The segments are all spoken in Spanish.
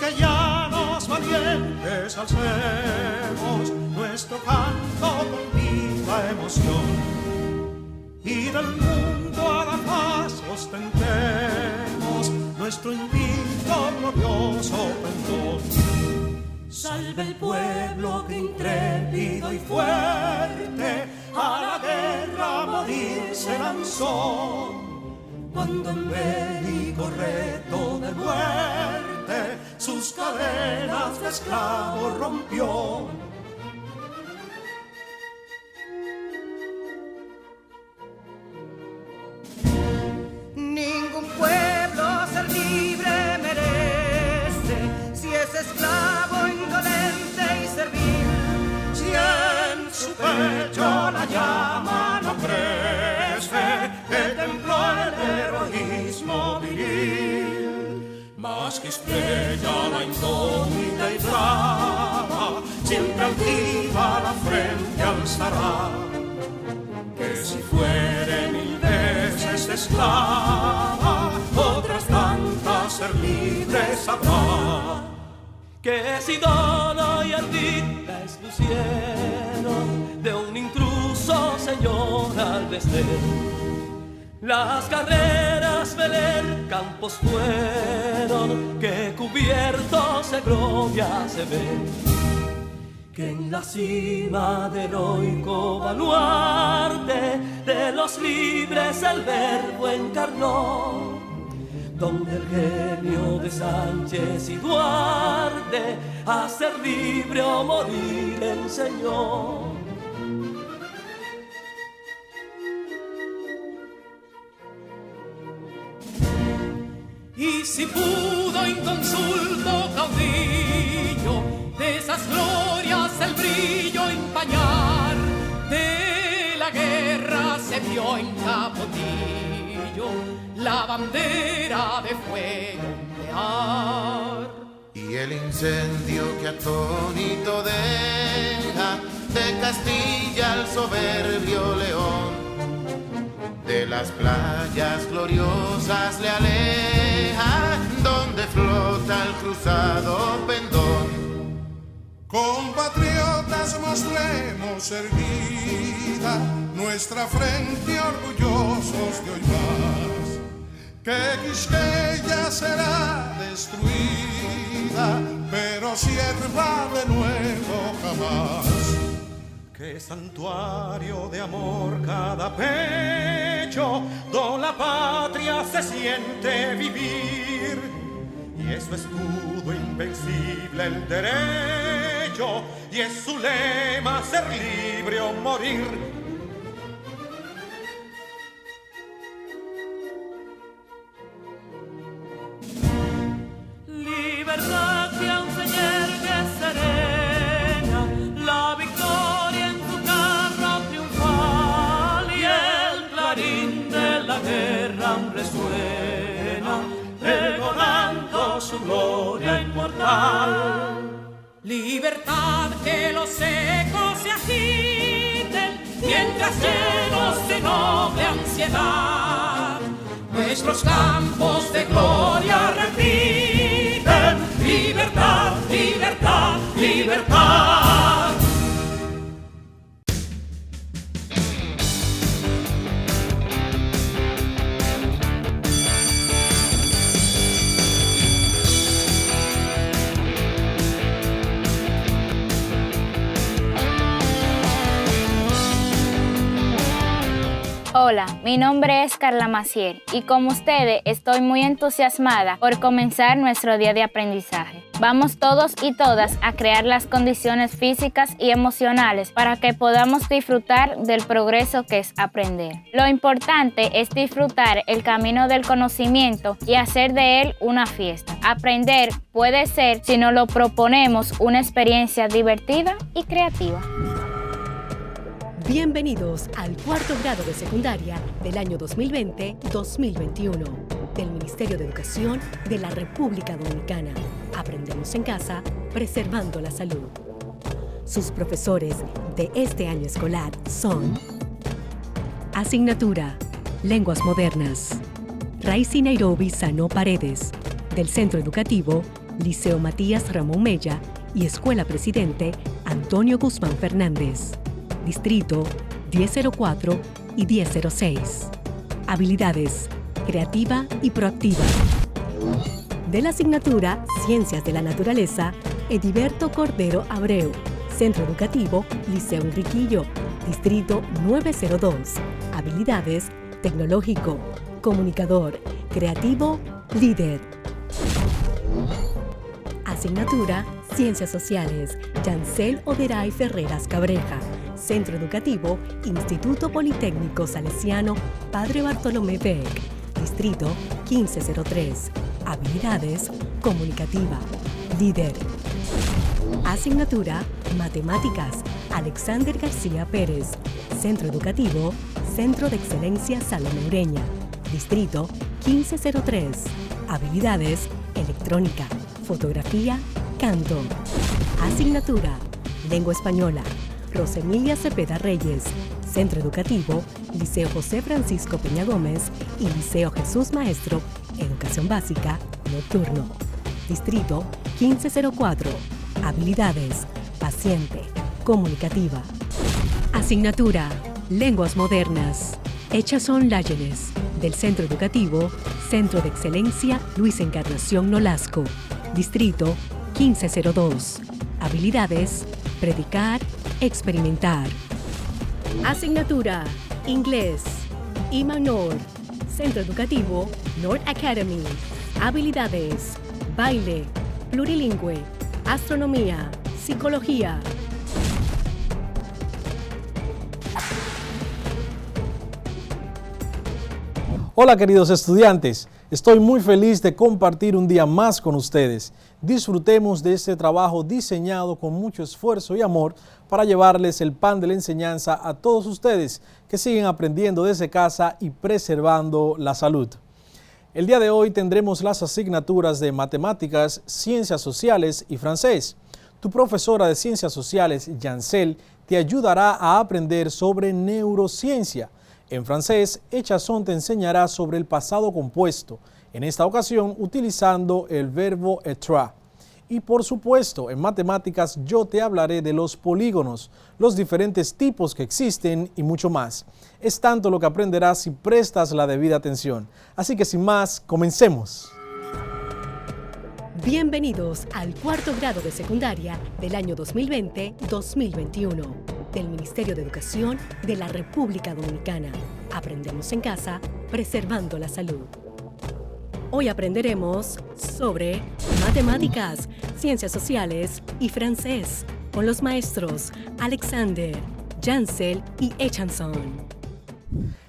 que ya los valientes alcemos nuestro canto con viva emoción, y del mundo a la paz ostentemos nuestro invicto glorioso pendón. Salve el pueblo que intrépido y fuerte a la guerra a morir se lanzó, cuando en bélico reto de muerte sus cadenas de esclavos rompió. Ningún pueblo ser libre merece si es esclavo, indolente y servil. Si en su pecho la llama no crece, que templó el heroísmo viril, más que estrella la indómita y brava, siempre altiva la frente alzará, que si fuere mil veces esclava, otras tantas ser libres habrá. Que si Dona y Ardita expusieron de un intruso señor al desdén, las carreras veler campos fueron que cubiertos de gloria se ven, que en la cima del heroico baluarte de los libres el verbo encarnó, donde el genio de Sánchez y Duarte a ser libre o morir enseñó. Y si pudo inconsulto caudillo de esas glorias el brillo empañar, de la guerra se vio en Capotillo la bandera de fuego ondear. Y el incendio que atónito deja de Castilla al soberbio león, de las playas gloriosas le aleja, donde flota el cruzado pendón. Compatriotas, mostremos erguida nuestra frente orgullosos de hoy más, que Quisqueya será destruida, pero sierva de nuevo jamás. Que santuario de amor cada pecho, donde la patria se siente vivir, y es su escudo invencible el derecho, y es su lema ser libre o morir. Libertad que aún se yergue serena, la victoria en su carro triunfal, y el clarín de la guerra aún resuena, pregonando su gloria inmortal. Libertad, que los ecos se agiten mientras llenos de noble ansiedad nuestros campos de gloria repiten. Libertad, libertad, libertad. Hola, mi nombre es Carla Maciel y como ustedes estoy muy entusiasmada por comenzar nuestro día de aprendizaje. Vamos todos y todas a crear las condiciones físicas y emocionales para que podamos disfrutar del progreso que es aprender. Lo importante es disfrutar el camino del conocimiento y hacer de él una fiesta. Aprender puede ser, si nos lo proponemos, una experiencia divertida y creativa. Bienvenidos al cuarto grado de secundaria del año 2020-2021 del Ministerio de Educación de la República Dominicana. Aprendemos en casa, preservando la salud. Sus profesores de este año escolar son: Asignatura Lenguas Modernas, Raicy Nairobi Sano Paredes, del Centro Educativo Liceo Matías Ramón Mella y Escuela Presidente Antonio Guzmán Fernández. Distrito 1004 y 1006. Habilidades: creativa y proactiva. De la asignatura Ciencias de la Naturaleza, Ediberto Cordero Abreu. Centro Educativo Liceo Enriquillo. Distrito 902. Habilidades: tecnológico, comunicador, creativo, líder. Asignatura Ciencias Sociales, Yancel Oderay Ferreras Cabreja. Centro Educativo Instituto Politécnico Salesiano Padre Bartolomé Beck. Distrito 1503. Habilidades: comunicativa, líder. Asignatura Matemáticas, Alexander García Pérez. Centro Educativo Centro de Excelencia Salomé Ureña. Distrito 1503. Habilidades: electrónica, fotografía, canto. Asignatura Lengua Española, Rosemilia Cepeda Reyes. Centro Educativo Liceo José Francisco Peña Gómez y Liceo Jesús Maestro, Educación Básica, Nocturno. Distrito 1504. Habilidades: paciente, comunicativa. Asignatura Lenguas Modernas, Echason Láyenes, del Centro Educativo Centro de Excelencia Luis Encarnación Nolasco. Distrito 1502. Habilidades: predicar, experimentar. Asignatura Inglés, Iman Nord. Centro Educativo North Academy. Habilidades: baile, plurilingüe, astronomía, psicología. Hola queridos estudiantes, estoy muy feliz de compartir un día más con ustedes. Disfrutemos de este trabajo diseñado con mucho esfuerzo y amor para llevarles el pan de la enseñanza a todos ustedes que siguen aprendiendo desde casa y preservando la salud. El día de hoy tendremos las asignaturas de Matemáticas, Ciencias Sociales y Francés. Tu profesora de Ciencias Sociales, Yancel, te ayudará a aprender sobre neurociencia. En francés, Echazón te enseñará sobre el pasado compuesto, en esta ocasión utilizando el verbo être. Y por supuesto, en matemáticas yo te hablaré de los polígonos, los diferentes tipos que existen y mucho más. Es tanto lo que aprenderás si prestas la debida atención. Así que sin más, comencemos. Bienvenidos al cuarto grado de secundaria del año 2020-2021 del Ministerio de Educación de la República Dominicana. Aprendemos en casa, preservando la salud. Hoy aprenderemos sobre matemáticas, ciencias sociales y francés con los maestros Alexander, Yancel y Echanson.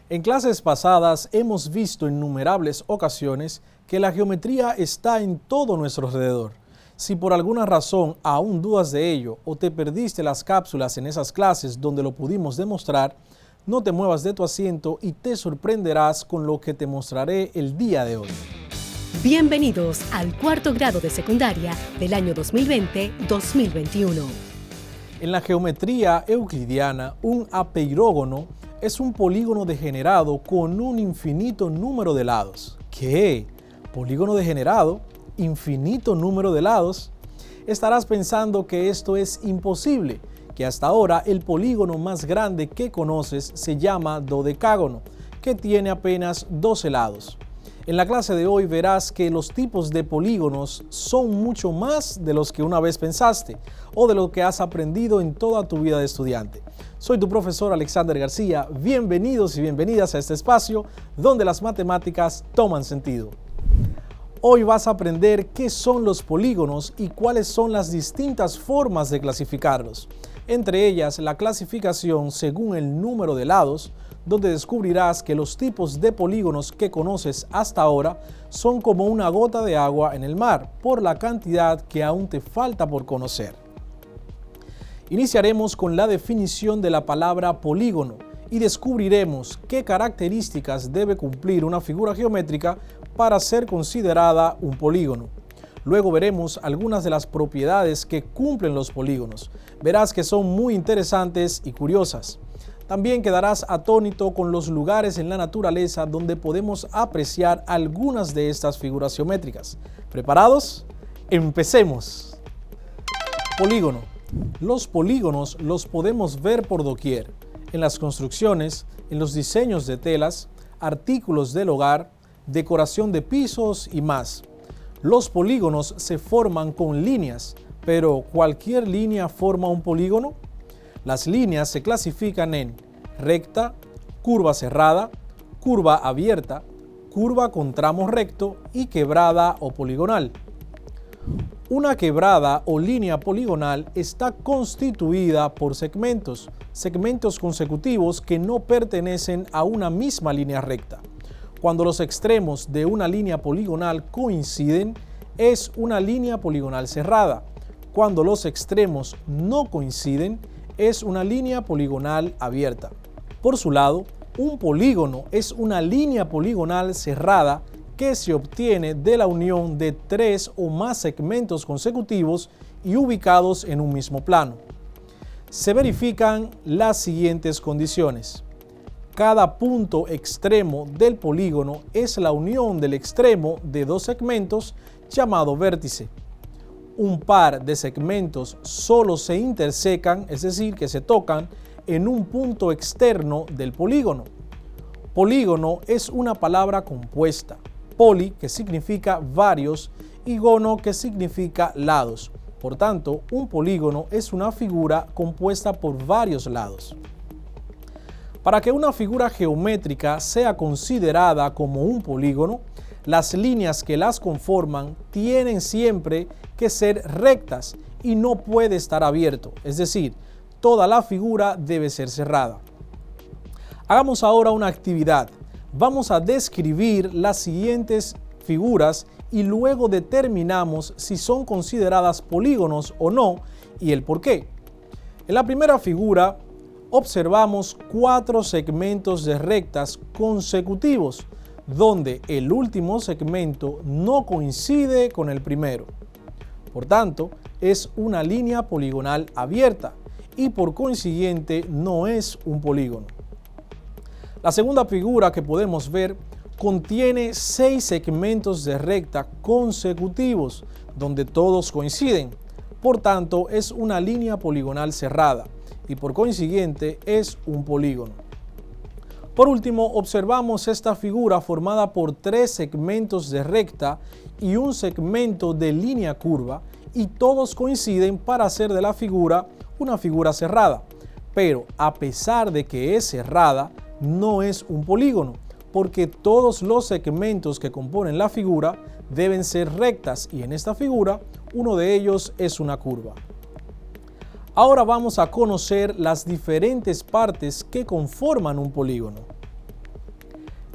En clases pasadas hemos visto en innumerables ocasiones que la geometría está en todo nuestro alrededor. Si por alguna razón aún dudas de ello o te perdiste las cápsulas en esas clases donde lo pudimos demostrar, no te muevas de tu asiento y te sorprenderás con lo que te mostraré el día de hoy. Bienvenidos al cuarto grado de secundaria del año 2020-2021. En la geometría euclidiana, un apeirógono es un polígono degenerado con un infinito número de lados. ¿Qué? ¿Polígono degenerado? ¿Infinito número de lados? Estarás pensando que esto es imposible, que hasta ahora el polígono más grande que conoces se llama dodecágono, que tiene apenas 12 lados. En la clase de hoy verás que los tipos de polígonos son mucho más de los que una vez pensaste o de lo que has aprendido en toda tu vida de estudiante. Soy tu profesor Alexander García. Bienvenidos y bienvenidas a este espacio donde las matemáticas toman sentido. Hoy vas a aprender qué son los polígonos y cuáles son las distintas formas de clasificarlos. Entre ellas, la clasificación según el número de lados, donde descubrirás que los tipos de polígonos que conoces hasta ahora son como una gota de agua en el mar, por la cantidad que aún te falta por conocer. Iniciaremos con la definición de la palabra polígono y descubriremos qué características debe cumplir una figura geométrica para ser considerada un polígono. Luego veremos algunas de las propiedades que cumplen los polígonos. Verás que son muy interesantes y curiosas. También quedarás atónito con los lugares en la naturaleza donde podemos apreciar algunas de estas figuras geométricas. ¿Preparados? Empecemos. Polígono. Los polígonos los podemos ver por doquier, en las construcciones, en los diseños de telas, artículos del hogar, decoración de pisos y más. Los polígonos se forman con líneas, pero ¿cualquier línea forma un polígono? Las líneas se clasifican en recta, curva cerrada, curva abierta, curva con tramo recto y quebrada o poligonal. Una quebrada o línea poligonal está constituida por segmentos consecutivos que no pertenecen a una misma línea recta. Cuando los extremos de una línea poligonal coinciden, es una línea poligonal cerrada. Cuando los extremos no coinciden, es una línea poligonal abierta. Por su lado, un polígono es una línea poligonal cerrada que se obtiene de la unión de tres o más segmentos consecutivos y ubicados en un mismo plano. Se verifican las siguientes condiciones. Cada punto extremo del polígono es la unión del extremo de dos segmentos llamado vértice. Un par de segmentos solo se intersecan, es decir, que se tocan en un punto externo del polígono. Polígono es una palabra compuesta. Poli, que significa varios, y gono, que significa lados. Por tanto, un polígono es una figura compuesta por varios lados. Para que una figura geométrica sea considerada como un polígono, las líneas que las conforman tienen siempre que ser rectas y no puede estar abierto, es decir, toda la figura debe ser cerrada. Hagamos ahora una actividad. Vamos a describir las siguientes figuras y luego determinamos si son consideradas polígonos o no y el por qué. En la primera figura observamos 4 segmentos de rectas consecutivos, donde el último segmento no coincide con el primero. Por tanto, es una línea poligonal abierta y por consiguiente no es un polígono. La segunda figura que podemos ver contiene 6 segmentos de recta consecutivos, donde todos coinciden. Por tanto, es una línea poligonal cerrada y por consiguiente es un polígono. Por último, observamos esta figura formada por 3 segmentos de recta y un segmento de línea curva y todos coinciden para hacer de la figura una figura cerrada. Pero a pesar de que es cerrada, no es un polígono, porque todos los segmentos que componen la figura deben ser rectas y en esta figura uno de ellos es una curva. Ahora vamos a conocer las diferentes partes que conforman un polígono.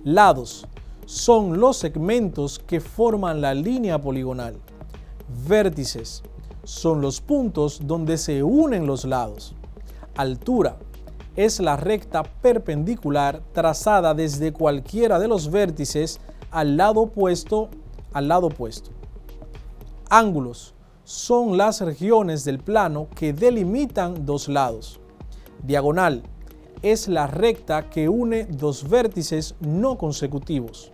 Lados son los segmentos que forman la línea poligonal. Vértices son los puntos donde se unen los lados. Altura es la recta perpendicular trazada desde cualquiera de los vértices al lado opuesto. Ángulos son las regiones del plano que delimitan dos lados. Diagonal es la recta que une dos vértices no consecutivos.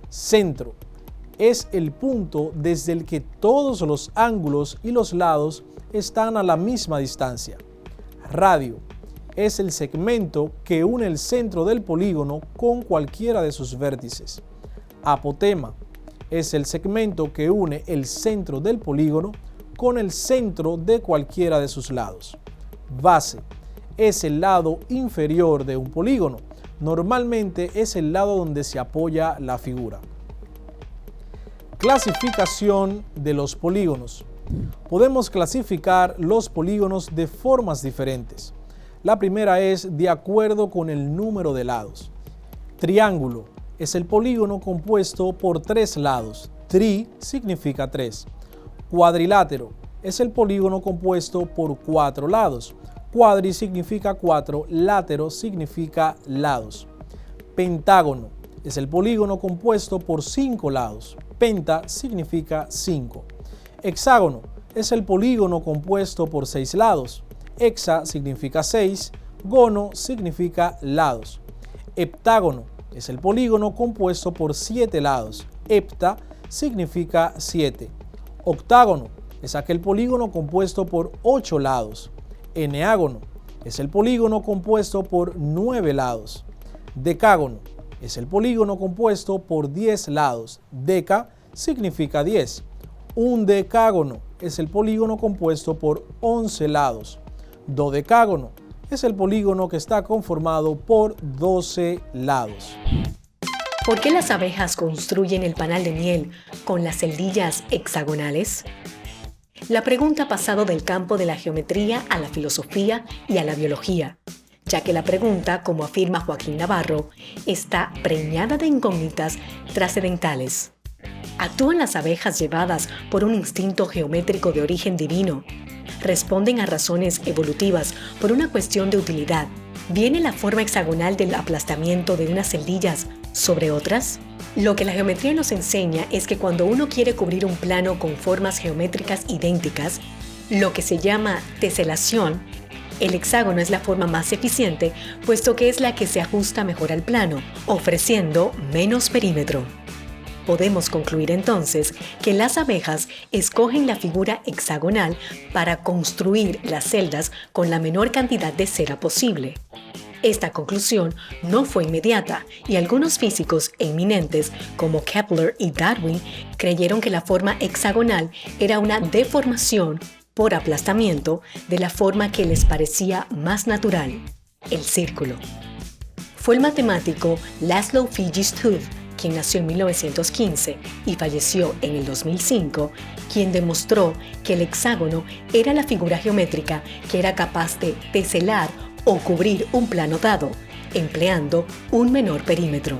Centro es el punto desde el que todos los ángulos y los lados están a la misma distancia. Radio es el segmento que une el centro del polígono con cualquiera de sus vértices. Apotema es el segmento que une el centro del polígono con el centro de cualquiera de sus lados. Base es el lado inferior de un polígono. Normalmente es el lado donde se apoya la figura. Clasificación de los polígonos. Podemos clasificar los polígonos de formas diferentes. La primera es de acuerdo con el número de lados. Triángulo es el polígono compuesto por 3 lados. Tri significa 3. Cuadrilátero es el polígono compuesto por 4 lados. Cuadri significa 4, látero significa lados. Pentágono es el polígono compuesto por 5 lados. Penta significa 5. Hexágono es el polígono compuesto por 6 lados. Hexa significa 6, gono significa lados. Heptágono es el polígono compuesto por 7 lados. Hepta significa 7. Octágono es aquel polígono compuesto por 8 lados. Eneágono es el polígono compuesto por 9 lados. Decágono es el polígono compuesto por 10 lados. Deca significa 10. Un decágono es el polígono compuesto por 11 lados. Dodecágono es el polígono que está conformado por 12 lados. ¿Por qué las abejas construyen el panal de miel con las celdillas hexagonales? La pregunta ha pasado del campo de la geometría a la filosofía y a la biología, ya que la pregunta, como afirma Joaquín Navarro, está preñada de incógnitas trascendentales. ¿Actúan las abejas llevadas por un instinto geométrico de origen divino? ¿Responden a razones evolutivas por una cuestión de utilidad? ¿Viene la forma hexagonal del aplastamiento de unas celdillas sobre otras? Lo que la geometría nos enseña es que cuando uno quiere cubrir un plano con formas geométricas idénticas, lo que se llama teselación, el hexágono es la forma más eficiente, puesto que es la que se ajusta mejor al plano, ofreciendo menos perímetro. Podemos concluir entonces que las abejas escogen la figura hexagonal para construir las celdas con la menor cantidad de cera posible. Esta conclusión no fue inmediata y algunos físicos eminentes como Kepler y Darwin creyeron que la forma hexagonal era una deformación por aplastamiento de la forma que les parecía más natural, el círculo. Fue el matemático Laszlo Figis-Tooth, quien nació en 1915 y falleció en el 2005, quien demostró que el hexágono era la figura geométrica que era capaz de teselar o cubrir un plano dado, empleando un menor perímetro.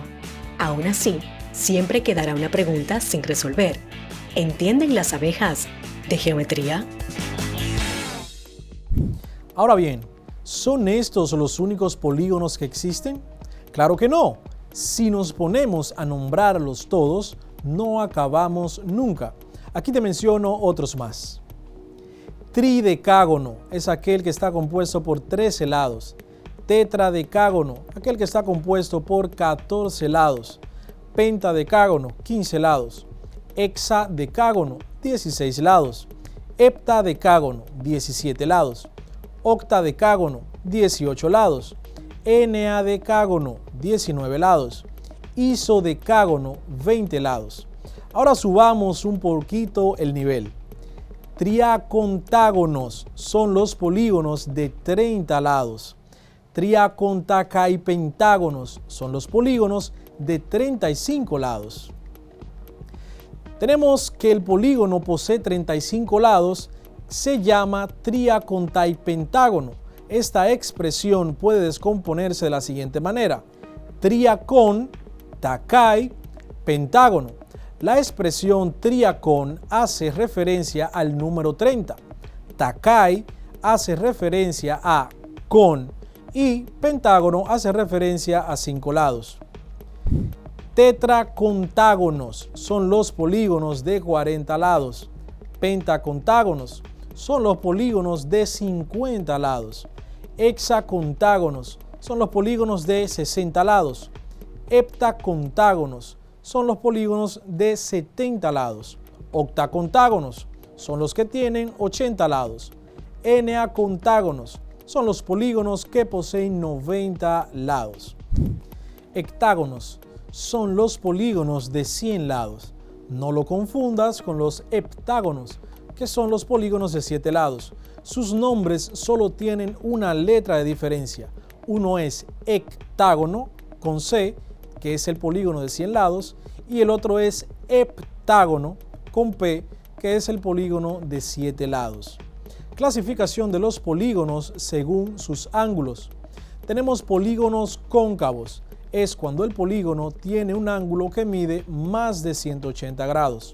Aún así, siempre quedará una pregunta sin resolver. ¿Entienden las abejas de geometría? Ahora bien, ¿son estos los únicos polígonos que existen? Claro que no. Si nos ponemos a nombrarlos todos, no acabamos nunca. Aquí te menciono otros más. Tridecágono es aquel que está compuesto por 13 lados. Tetradecágono, aquel que está compuesto por 14 lados. Pentadecágono, 15 lados. Hexadecágono, 16 lados. Heptadecágono, 17 lados. Octadecágono, 18 lados. Eneadecágono, 19 lados. Isodecágono, 20 lados. Ahora subamos un poquito el nivel. Triacontágonos son los polígonos de 30 lados. Triacontacaipentágonos son los polígonos de 35 lados. Tenemos que el polígono posee 35 lados, se llama triacontaipentágono. Esta expresión puede descomponerse de la siguiente manera: triacon, tacai, pentágono. La expresión triacon hace referencia al número 30, tacai hace referencia a con y pentágono hace referencia a 5 lados. Tetracontágonos son los polígonos de 40 lados. Pentacontágonos son los polígonos de 50 lados. Hexacontágonos son los polígonos de 60 lados. Heptacontágonos son los polígonos de 70 lados. Octacontágonos son los que tienen 80 lados. Eneacontágonos son los polígonos que poseen 90 lados. Hectágonos son los polígonos de 100 lados. No lo confundas con los heptágonos, que son los polígonos de 7 lados. Sus nombres solo tienen una letra de diferencia. Uno es hectágono con C, que es el polígono de 100 lados, y el otro es heptágono con P, que es el polígono de 7 lados. Clasificación de los polígonos según sus ángulos. Tenemos polígonos cóncavos. Es cuando el polígono tiene un ángulo que mide más de 180 grados.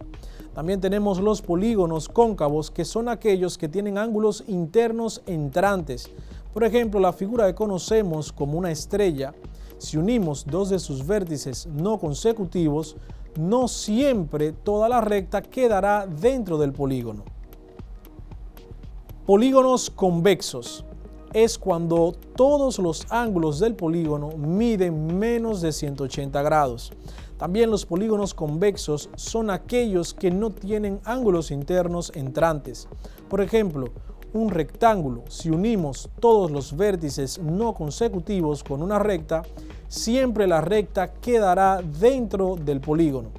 También tenemos los polígonos cóncavos, que son aquellos que tienen ángulos internos entrantes. Por ejemplo, la figura que conocemos como una estrella, si unimos dos de sus vértices no consecutivos, no siempre toda la recta quedará dentro del polígono. Polígonos convexos es cuando todos los ángulos del polígono miden menos de 180 grados. También los polígonos convexos son aquellos que no tienen ángulos internos entrantes. Por ejemplo, un rectángulo, si unimos todos los vértices no consecutivos con una recta, siempre la recta quedará dentro del polígono.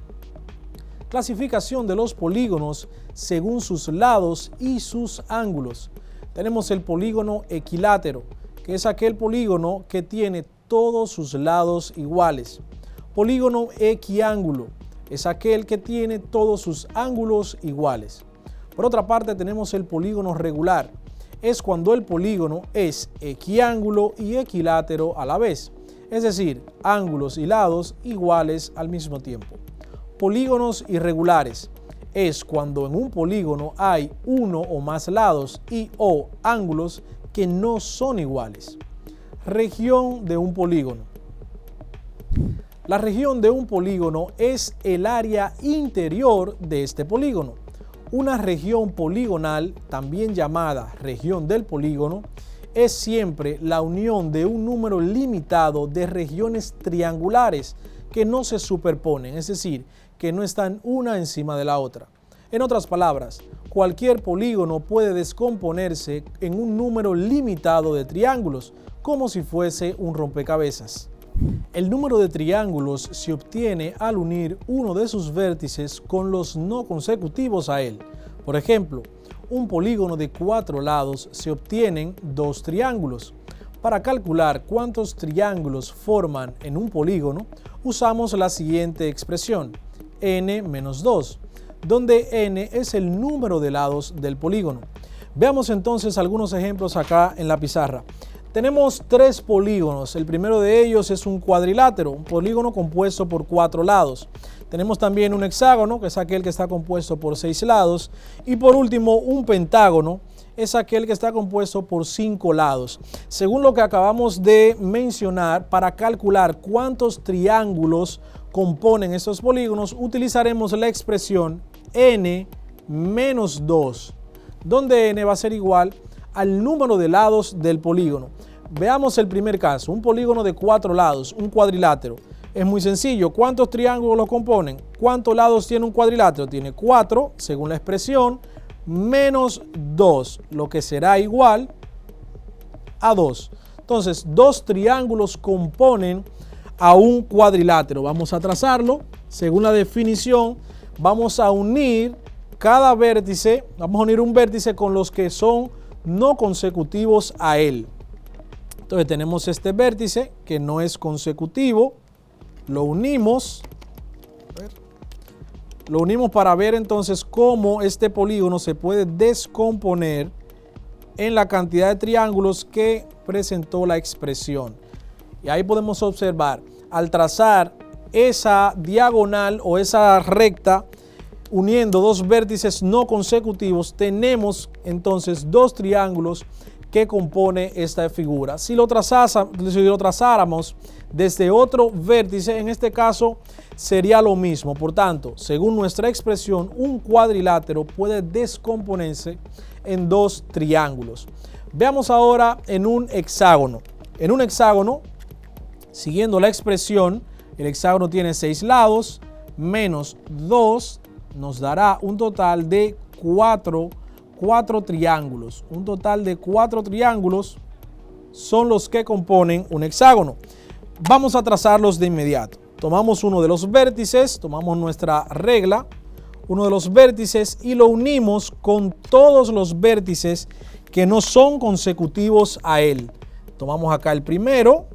Clasificación de los polígonos según sus lados y sus ángulos. Tenemos el polígono equilátero, que es aquel polígono que tiene todos sus lados iguales. Polígono equiángulo es aquel que tiene todos sus ángulos iguales. Por otra parte, tenemos el polígono regular. Es cuando el polígono es equiángulo y equilátero a la vez, es decir, ángulos y lados iguales al mismo tiempo. Polígonos irregulares es cuando en un polígono hay uno o más lados y o ángulos que no son iguales. Región de un polígono. La región de un polígono es el área interior de este polígono. Una región poligonal, también llamada región del polígono, es siempre la unión de un número limitado de regiones triangulares que no se superponen, es decir, que no están una encima de la otra. En otras palabras, cualquier polígono puede descomponerse en un número limitado de triángulos, como si fuese un rompecabezas. El número de triángulos se obtiene al unir uno de sus vértices con los no consecutivos a él. Por ejemplo, un polígono de 4 lados se obtienen 2 triángulos. Para calcular cuántos triángulos forman en un polígono, usamos la siguiente expresión, n menos 2, donde n es el número de lados del polígono. Veamos entonces algunos ejemplos acá en la pizarra. Tenemos 3 polígonos. El primero de ellos es un cuadrilátero, un polígono compuesto por 4 lados. Tenemos también un hexágono, que es aquel que está compuesto por 6 lados. Y por último, un pentágono, es aquel que está compuesto por 5 lados. Según lo que acabamos de mencionar, para calcular cuántos triángulos componen estos polígonos, utilizaremos la expresión n menos 2, donde n va a ser igual al número de lados del polígono. Veamos el primer caso, un polígono de 4 lados, un cuadrilátero. Es muy sencillo. ¿Cuántos triángulos lo componen? ¿Cuántos lados tiene un cuadrilátero? Tiene 4, según la expresión, menos 2, lo que será igual a 2. Entonces, 2 triángulos componen a un cuadrilátero. Vamos a trazarlo. Según la definición, vamos a unir cada vértice, vamos a unir un vértice con los que son no consecutivos a él. Entonces tenemos este vértice que no es consecutivo, lo unimos para ver entonces cómo este polígono se puede descomponer en la cantidad de triángulos que presentó la expresión. Y ahí podemos observar, al trazar esa diagonal o esa recta, uniendo 2 vértices no consecutivos, tenemos entonces 2 triángulos que compone esta figura. Si lo trazáramos desde otro vértice, en este caso sería lo mismo. Por tanto, según nuestra expresión, un cuadrilátero puede descomponerse en 2 triángulos. Veamos ahora en un hexágono. En un hexágono, siguiendo la expresión, el hexágono tiene 6 lados, menos 2, nos dará un total de 4 triángulos. Un total de 4 triángulos son los que componen un hexágono. Vamos a trazarlos de inmediato. Tomamos uno de los vértices, tomamos nuestra regla, uno de los vértices y lo unimos con todos los vértices que no son consecutivos a él. Tomamos acá el primero,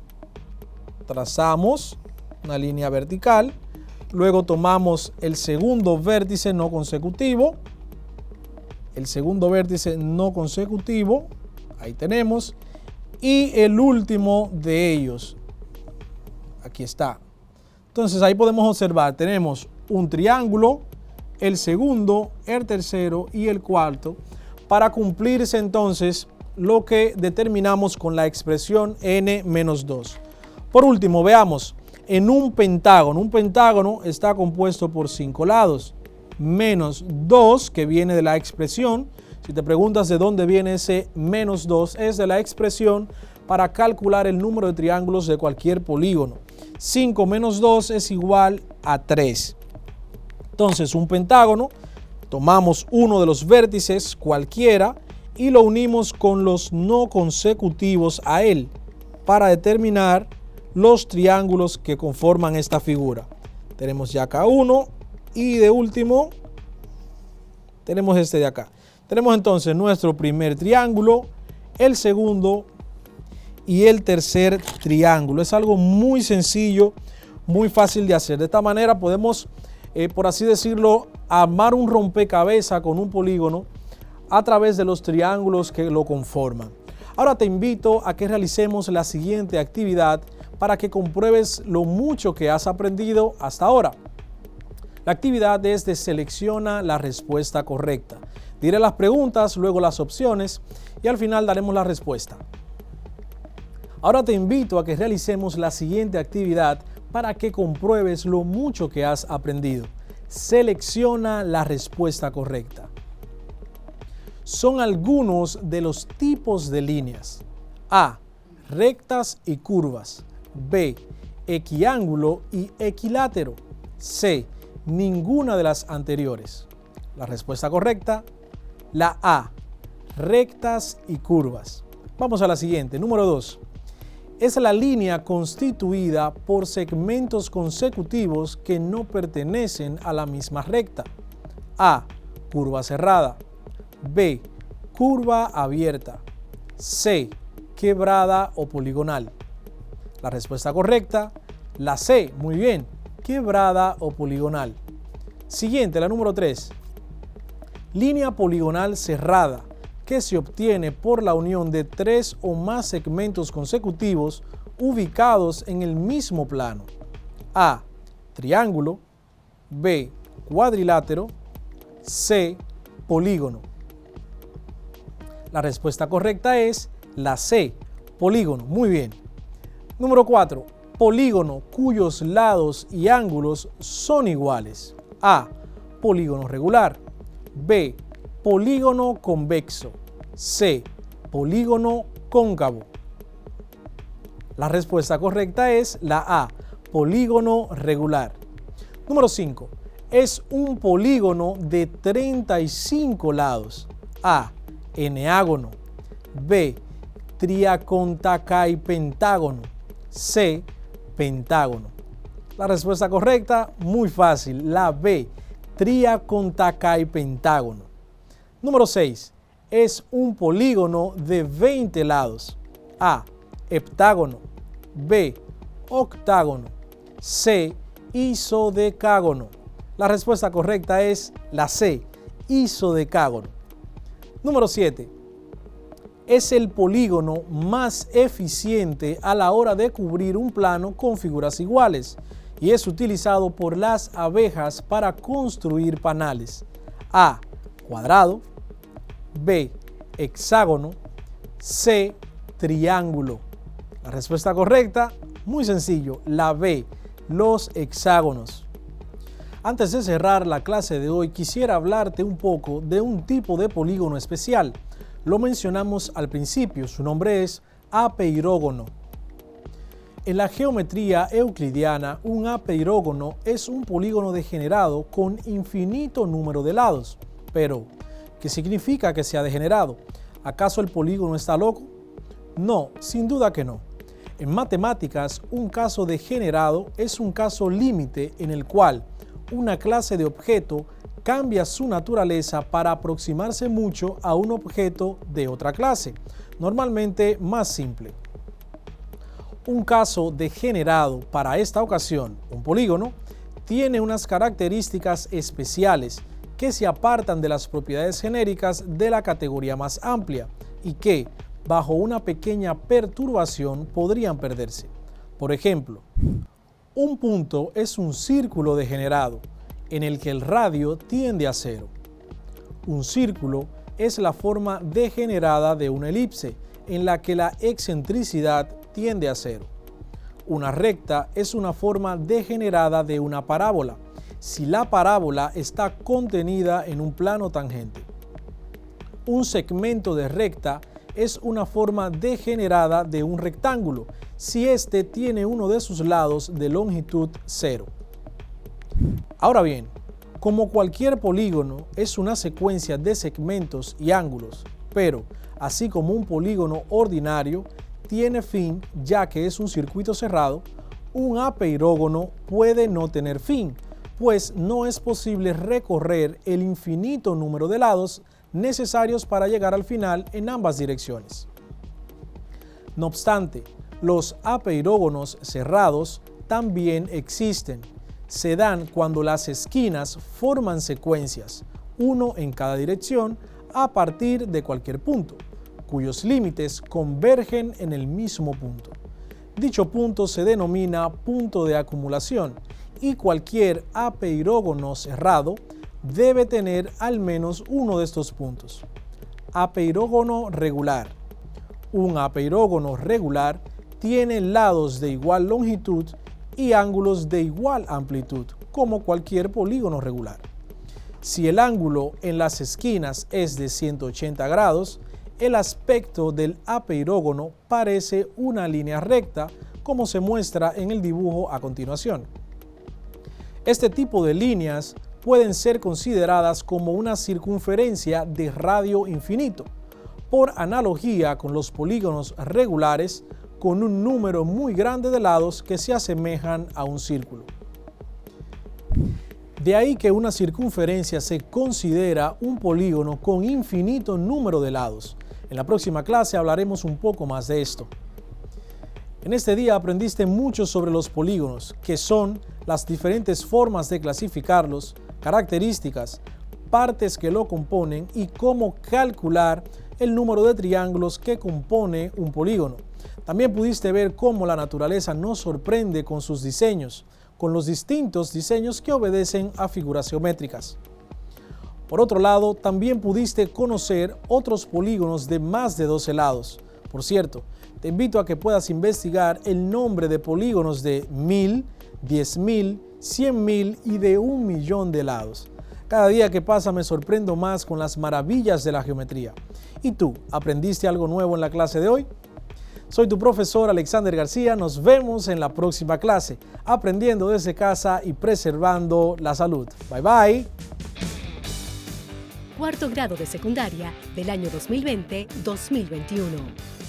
trazamos una línea vertical. Luego tomamos el segundo vértice no consecutivo. El segundo vértice no consecutivo. Ahí tenemos. Y el último de ellos. Aquí está. Entonces ahí podemos observar. Tenemos un triángulo, el segundo, el tercero y el cuarto. Para cumplirse entonces lo que determinamos con la expresión n menos 2. Por último, veamos. En un pentágono está compuesto por 5 lados, menos 2 que viene de la expresión. Si te preguntas de dónde viene ese menos 2, es de la expresión para calcular el número de triángulos de cualquier polígono. 5 menos 2 es igual a 3. Entonces, un pentágono, tomamos uno de los vértices, cualquiera, y lo unimos con los no consecutivos a él para determinar los triángulos que conforman esta figura. Tenemos ya acá uno y de último tenemos este de acá. Tenemos entonces nuestro primer triángulo, el segundo y el tercer triángulo. Es algo muy sencillo, muy fácil de hacer. De esta manera podemos, por así decirlo, armar un rompecabezas con un polígono a través de los triángulos que lo conforman. Ahora te invito a que realicemos la siguiente actividad para que compruebes lo mucho que has aprendido hasta ahora. La actividad es de selecciona la respuesta correcta. Diré las preguntas, luego las opciones y al final daremos la respuesta. Ahora te invito a que realicemos la siguiente actividad para que compruebes lo mucho que has aprendido. Selecciona la respuesta correcta. Son algunos de los tipos de líneas. A. Rectas y curvas. B. Equiángulo y equilátero. C. Ninguna de las anteriores. La respuesta correcta, la A. Rectas y curvas. Vamos a la siguiente, número 2. Es la línea constituida por segmentos consecutivos que no pertenecen a la misma recta. A. Curva cerrada. B. Curva abierta. C. Quebrada o poligonal. La respuesta correcta, la C. Muy bien. Quebrada o poligonal. Siguiente, la número 3. Línea poligonal cerrada que se obtiene por la unión de 3 o más segmentos consecutivos ubicados en el mismo plano. A. Triángulo. B. Cuadrilátero. C. Polígono. La respuesta correcta es la C. Polígono. Muy bien. Número 4. Polígono cuyos lados y ángulos son iguales. A. Polígono regular. B. Polígono convexo. C. Polígono cóncavo. La respuesta correcta es la A. Polígono regular. Número 5. Es un polígono de 35 lados. A. Eneágono. B. Triacontacapentágono. C. Pentágono. La respuesta correcta, muy fácil, la B. Triacontacapentágono. Número 6. Es un polígono de 20 lados. A. Heptágono. B. Octágono. C. Isodecágono. La respuesta correcta es la C. Isodecágono. Número 7. Es el polígono más eficiente a la hora de cubrir un plano con figuras iguales y es utilizado por las abejas para construir panales. A. Cuadrado. B. Hexágono. C. Triángulo. La respuesta correcta, muy sencillo, la B. Los hexágonos. Antes de cerrar la clase de hoy, quisiera hablarte un poco de un tipo de polígono especial. Lo mencionamos al principio, su nombre es apeirógono. En la geometría euclidiana, un apeirógono es un polígono degenerado con infinito número de lados. Pero, ¿qué significa que sea degenerado? ¿Acaso el polígono está loco? No, sin duda que no. En matemáticas, un caso degenerado es un caso límite en el cual una clase de objeto cambia su naturaleza para aproximarse mucho a un objeto de otra clase, normalmente más simple. Un caso degenerado para esta ocasión, un polígono, tiene unas características especiales que se apartan de las propiedades genéricas de la categoría más amplia y que, bajo una pequeña perturbación, podrían perderse. Por ejemplo, un punto es un círculo degenerado en el que el radio tiende a 0. Un círculo es la forma degenerada de una elipse en la que la excentricidad tiende a 0. Una recta es una forma degenerada de una parábola si la parábola está contenida en un plano tangente. Un segmento de recta es una forma degenerada de un rectángulo si éste tiene uno de sus lados de longitud 0. Ahora bien, como cualquier polígono es una secuencia de segmentos y ángulos, pero así como un polígono ordinario tiene fin ya que es un circuito cerrado, un apeirógono puede no tener fin, pues no es posible recorrer el infinito número de lados necesarios para llegar al final en ambas direcciones. No obstante, los apeirógonos cerrados también existen. Se dan cuando las esquinas forman secuencias, uno en cada dirección, a partir de cualquier punto, cuyos límites convergen en el mismo punto. Dicho punto se denomina punto de acumulación y cualquier apeirógono cerrado debe tener al menos uno de estos puntos. Apeirógono regular. Un apeirógono regular tiene lados de igual longitud y ángulos de igual amplitud, como cualquier polígono regular. Si el ángulo en las esquinas es de 180 grados, el aspecto del apeirógono parece una línea recta, como se muestra en el dibujo a continuación. Este tipo de líneas pueden ser consideradas como una circunferencia de radio infinito, por analogía con los polígonos regulares con un número muy grande de lados que se asemejan a un círculo. De ahí que una circunferencia se considera un polígono con infinito número de lados. En la próxima clase hablaremos un poco más de esto. En este día aprendiste mucho sobre los polígonos, que son las diferentes formas de clasificarlos, características, partes que lo componen y cómo calcular el número de triángulos que compone un polígono. También pudiste ver cómo la naturaleza nos sorprende con sus diseños, con los distintos diseños que obedecen a figuras geométricas. Por otro lado, también pudiste conocer otros polígonos de más de 12 lados. Por cierto, te invito a que puedas investigar el nombre de polígonos de 1000, 10.000, 100.000 y de 1.000.000 de lados. Cada día que pasa me sorprendo más con las maravillas de la geometría. ¿Y tú, aprendiste algo nuevo en la clase de hoy? Soy tu profesor Alexander García. Nos vemos en la próxima clase, aprendiendo desde casa y preservando la salud. Bye bye. Cuarto grado de secundaria del año 2020-2021.